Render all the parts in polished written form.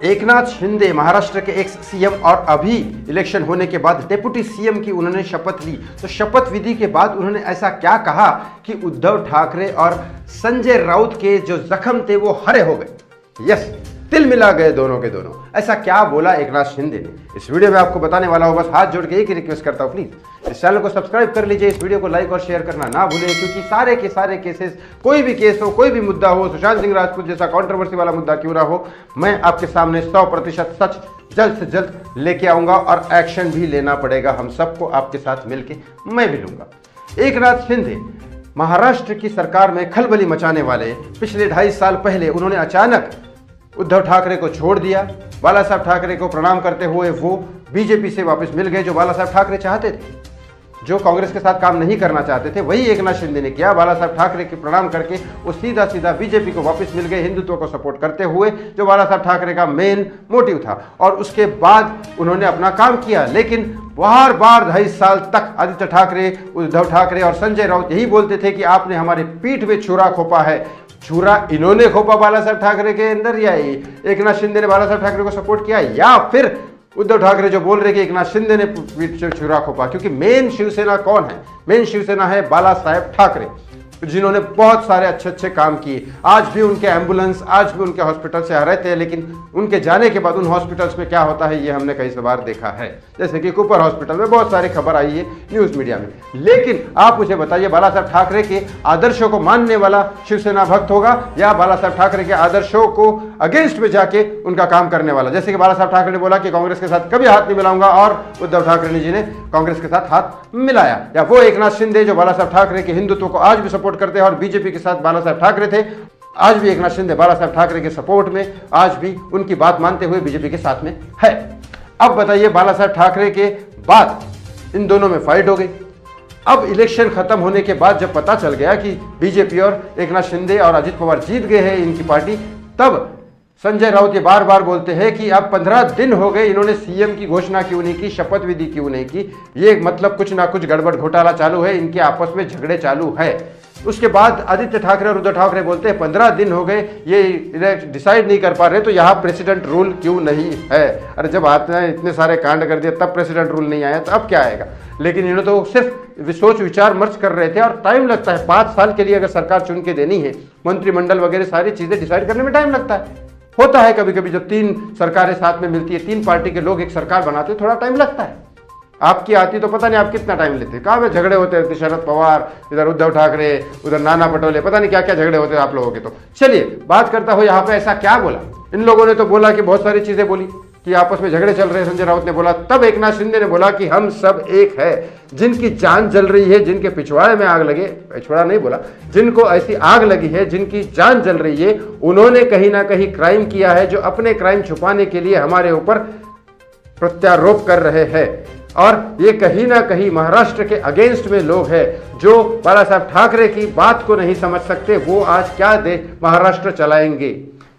एकनाथ शिंदे महाराष्ट्र के ex CM और अभी इलेक्शन होने के बाद डेप्यूटी सीएम की उन्होंने शपथ ली। तो शपथ विधि के बाद उन्होंने ऐसा क्या कहा कि उद्धव ठाकरे और संजय राउत के जो जख्म थे वो हरे हो गए। यस, तिल मिला गए दोनों के दोनों। ऐसा क्या बोला एकनाथ शिंदे ने, इस वीडियो में आपको बताने वाला हूं। बस हाथ जोड़ के एक ही रिक्वेस्ट करता हूं, प्लीज इस चैनल को सब्सक्राइब कर लीजिए, इस वीडियो को लाइक और शेयर करना ना भूलें, क्योंकि सारे के सारे केसेस, कोई भी केस हो, कोई भी मुद्दा हो, सुशांत सिंह राजपूत जैसा कंट्रोवर्सी वाला मुद्दा क्यों ना हो, मैं आपके सामने 100% सच जल्द से जल्द लेके आऊंगा और एक्शन भी लेना पड़ेगा हम सबको, आपके साथ मिलके मैं भी लूंगा। एकनाथ शिंदे महाराष्ट्र की सरकार में खलबली मचाने वाले, पिछले 2.5 साल पहले उन्होंने अचानक उद्धव ठाकरे को छोड़ दिया। बाला साहब ठाकरे को प्रणाम करते हुए वो बीजेपी से वापस मिल गए। जो बाला साहब ठाकरे चाहते थे, जो कांग्रेस के साथ काम नहीं करना चाहते थे, वही एकनाथ शिंदे ने किया। बाला साहब ठाकरे के प्रणाम करके वो सीधा सीधा बीजेपी को वापस मिल गए, हिंदुत्व को सपोर्ट करते हुए, जो बाला साहब ठाकरे का मेन मोटिव था। और उसके बाद उन्होंने अपना काम किया। लेकिन बार बार 2.5 साल तक आदित्य ठाकरे, उद्धव ठाकरे और संजय राउत यही बोलते थे कि आपने हमारे पीठ में छुरा खोपा है। छुरा इन्होंने खोपा बाला साहब ठाकरे के अंदर, या एकनाथ शिंदे ने बाला साहब ठाकरे को सपोर्ट किया, या फिर उद्धव ठाकरे जो बोल रहे कि एकनाथ शिंदे ने पीठ से छुरा खोपा। क्योंकि मेन शिवसेना कौन है? मेन शिवसेना है बाला साहब ठाकरे, जिन्होंने बहुत सारे अच्छे काम किए। आज भी उनके एम्बुलेंस, आज भी उनके हॉस्पिटल से आ रहे थे, लेकिन उनके जाने के बाद उन हॉस्पिटल्स में क्या होता है ये हमने कई बार देखा है। जैसे कि कुपर हॉस्पिटल में बहुत सारी खबर आई है न्यूज मीडिया में। लेकिन आप मुझे बताइए, बाला साहब ठाकरे के आदर्शों को मानने वाला शिवसेना भक्त होगा, या बाला साहब ठाकरे के आदर्शों को अगेंस्ट में जाके उनका काम करने वाला? जैसे कि बाला साहब ठाकरे ने बोला कि कांग्रेस के साथ कभी हाथ नहीं मिलाऊंगा, और उद्धव ठाकरे जी ने कांग्रेस के साथ हाथ मिलाया। या वो एकनाथ शिंदे जो बाला साहब ठाकरे के हिंदुत्व को आज भी सपोर्ट करते हैं और बीजेपी के साथ बाला साहब ठाकरे थे, आज भी एकनाथ शिंदे बाला साहब ठाकरे के सपोर्ट में, आज भी उनकी बात मानते हुए बीजेपी के साथ में है। अब बताइए, बाला साहब ठाकरे के बाद इन दोनों में फाइट हो गई। अब इलेक्शन खत्म होने के बाद जब पता चल गया कि बीजेपी और एकनाथ शिंदे और अजित पवार जीत गए हैं इनकी पार्टी, तब संजय राउत ये बार बार बोलते हैं कि अब 15 दिन हो गए, इन्होंने सीएम की घोषणा क्यों नहीं की, शपथ विधि क्यों नहीं की, ये मतलब कुछ ना कुछ गड़बड़ घोटाला चालू है, इनके आपस में झगड़े चालू है। उसके बाद आदित्य ठाकरे और उद्धव ठाकरे बोलते हैं 15 दिन हो गए, ये डिसाइड नहीं कर पा रहे, तो यहाँ प्रेसिडेंट रूल क्यों नहीं है? अरे जब आपने इतने सारे कांड कर दिए तब प्रेसिडेंट रूल नहीं आया, तो अब क्या आएगा? लेकिन इन्होंने तो सिर्फ सोच विचार मर्ज कर रहे थे, और टाइम लगता है। 5 साल के लिए अगर सरकार चुन के देनी है, मंत्रिमंडल वगैरह सारी चीजें डिसाइड करने में टाइम लगता है। होता है कभी कभी जब 3 सरकारें साथ में मिलती है, 3 पार्टी के लोग एक सरकार बनाते हैं, थोड़ा टाइम लगता है। आपकी आती तो पता नहीं आप कितना टाइम लेते। कहाँ में झगड़े होते रहते, शरद पवार, इधर उद्धव ठाकरे, उधर नाना पटोले, पता नहीं क्या क्या झगड़े होते हैं आप लोगों के। तो चलिए बात करता हूँ यहाँ पे ऐसा क्या बोला इन लोगों ने। तो बोला कि बहुत सारी चीजें बोली कि आपस में झगड़े चल रहे हैं, संजय राउत ने बोला। तब एकनाथ शिंदे ने बोला कि हम सब एक है, जिनकी जान जल रही है, जिनके पिछवाड़े में आग लगे, पिछवाड़ा नहीं बोला, जिनको ऐसी आग लगी है, जिनकी जान जल रही है, उन्होंने कहीं ना कहीं क्राइम किया है, जो अपने क्राइम छुपाने के लिए हमारे ऊपर प्रत्यारोप कर रहे हैं। और ये कहीं ना कहीं महाराष्ट्र के अगेंस्ट में लोग हैं, जो बाला साहब ठाकरे की बात को नहीं समझ सकते। वो आज क्या देश महाराष्ट्र चलाएंगे?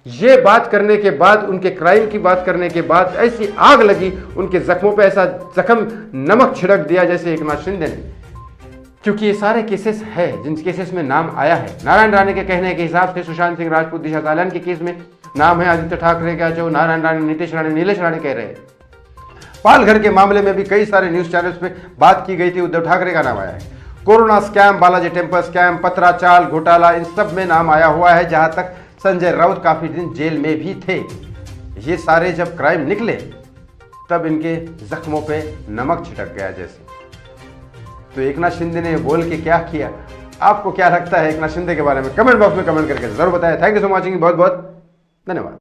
ये बात करने के बाद, उनके क्राइम की बात करने के बाद ऐसी आग लगी उनके जख्मों पे, ऐसा जख्म नमक छिड़क दिया जैसे एकनाथ शिंदे ने। क्योंकि ये सारे केसेस है जिन केसेस में नाम आया है। नारायण राणे के कहने के हिसाब से सुशांत सिंह राजपूत दिशा सालन के केस में नाम है आदित्य ठाकरे का, जो नारायण राणे, नीतीश राणे, नीलेश राणे कह रहे हैं। पालघर के मामले में भी कई सारे न्यूज चैनल्स पे बात की गई थी, उद्धव ठाकरे का नाम आया है। Corona scam, Balaji temple scam, Patra Chawl घोटाला, इन सब में नाम आया हुआ है। जहां तक संजय राउत काफी दिन जेल में भी थे। ये सारे जब क्राइम निकले तब इनके जख्मों पे नमक छिटक गया जैसे। तो एकनाथ शिंदे ने बोल के क्या किया? आपको क्या लगता है एकनाथ शिंदे के बारे में? कमेंट बॉक्स में कमेंट करके जरूर बताएं। थैंक यू सो मच, बहुत बहुत धन्यवाद।